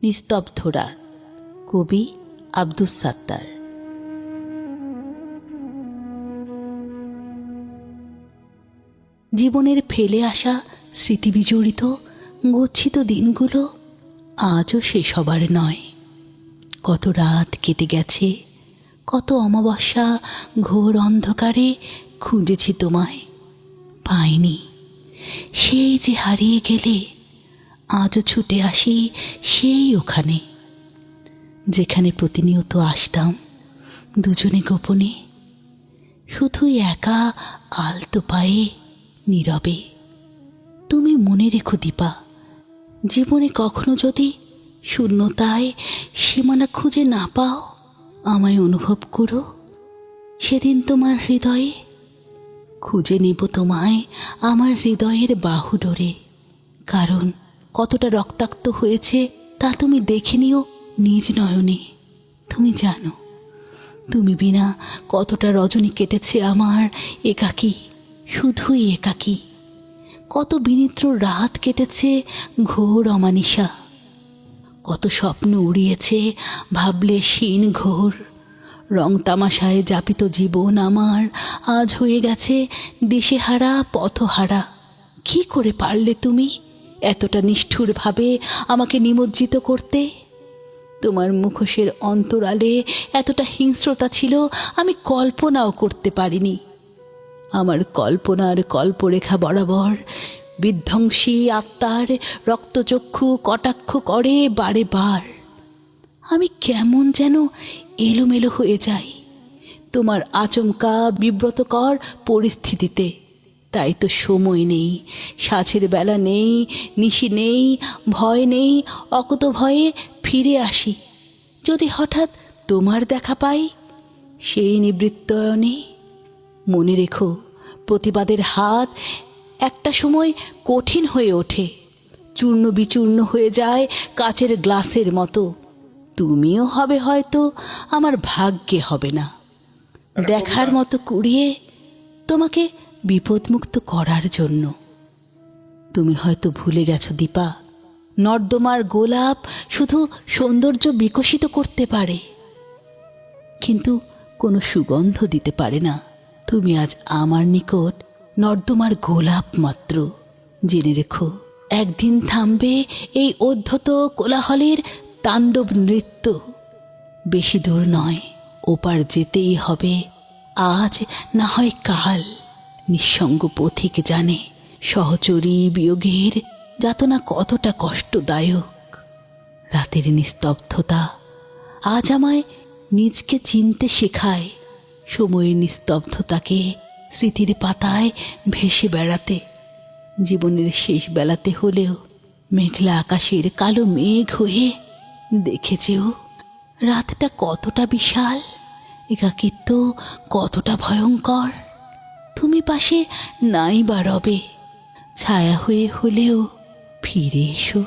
নিস্তব্ধ রাত। কবি আব্দুস সাত্তার। জীবনের ফেলে আসা স্মৃতিবিজড়িত গচ্ছিত দিনগুলো আজও শেষ হবার নয়। কত রাত কেটে গেছে, কত অমাবস্যা ঘোর অন্ধকারে খুঁজেছি তোমায়, পাইনি। সেই যে হারিয়ে গেলে, আজও ছুটে আসি সেই ওখানে, যেখানে প্রতিনিয়ত আসতাম দুজনে গোপনে, শুধুই একা আলতো পায়ে নীরবে। তুমি মনে রেখো দীপা, জীবনে কখনো যদি শূন্যতায় সীমানা খুঁজে না পাও, আমায় অনুভব করো সেদিন তোমার হৃদয়ে। খুঁজে নেব তোমায় আমার হৃদয়ের বাহুডোরে, কারণ কতটা রক্তাক্ত হয়েছে তা তুমি দেখে নিও নিজ নয়নে। তুমি জানো, তুমি বিনা কতটা রজনী কেটেছে আমার একাকী, শুধুই একাকী। কত বিনিদ্র রাত কেটেছে ঘোর অমানিসা, কত স্বপ্ন উড়িয়েছে ভাবলে ক্ষীণ ঘোর। রং তামাশায় যাপিত জীবন আমার আজ হয়ে গেছে দিশেহারা পথহারা। কি করে পারলে তুমি এতটা নিষ্ঠুরভাবে আমাকে নিমজ্জিত করতে? তোমার মুখোশের অন্তরালে এতটা হিংস্রতা ছিল আমি কল্পনাও করতে পারিনি। আমার কল্পনার কল্পরেখা বরাবর বিধ্বংসী আত্মার রক্তচক্ষু কটাক্ষ করে বারে বার। আমি কেমন যেন এলোমেলো হয়ে যাই তোমার আচমকা বিব্রতকর পরিস্থিতিতে। তাই তো সময় নেই, সাঁঝের বেলা নেই, নিশি নেই, ভয় নেই, অকুত ভয়ে ফিরে আসি যদি হঠাৎ তোমার দেখা পাই সেই নিবৃত্তয়নে। মনে রেখো, প্রতিবাদের হাত একটা সময় কঠিন হয়ে ওঠে, চূর্ণ বিচূর্ণ হয়ে যায় কাচের গ্লাসের মতো। তুমিও হবে হয়তো, আমার ভাগ্যে হবে না দেখার মতো কুড়িয়ে তোমাকে বিপদমুক্ত করার জন্য। তুমি হয়তো ভুলে গেছো দীপা, নর্দমার গোলাপ শুধু সৌন্দর্য বিকশিত করতে পারে, কিন্তু কোনো সুগন্ধ দিতে পারে না। তুমি আজ আমার নিকট নর্দমার গোলাপ মাত্র। জেনে রেখো, একদিন থামবে এই অধ্যত কোলাহলের তাণ্ডব নৃত্য। বেশি দূর নয়, ওপার যেতেই হবে, আজ না হয় কাল। নিঃসঙ্গ পথিক জানে সহচরী বিয়োগের যাতনা কতটা কষ্টদায়ক। রাতের নিস্তব্ধতা আজ আমায় নিজকে চিনতে শেখায়, সময়ের নিস্তব্ধতাকে স্মৃতির পাতায় ভেসে বেড়াতে। জীবনের শেষ বেলাতে হলেও মেঘলা আকাশের কালো মেঘ হয়ে দেখেছেও রাতটা কতটা বিশাল, একাকিত্ব কতটা ভয়ঙ্কর। তুমি পাশে নাই বা রবে, ছায়া হয়ে হলেও ফিরে এসো।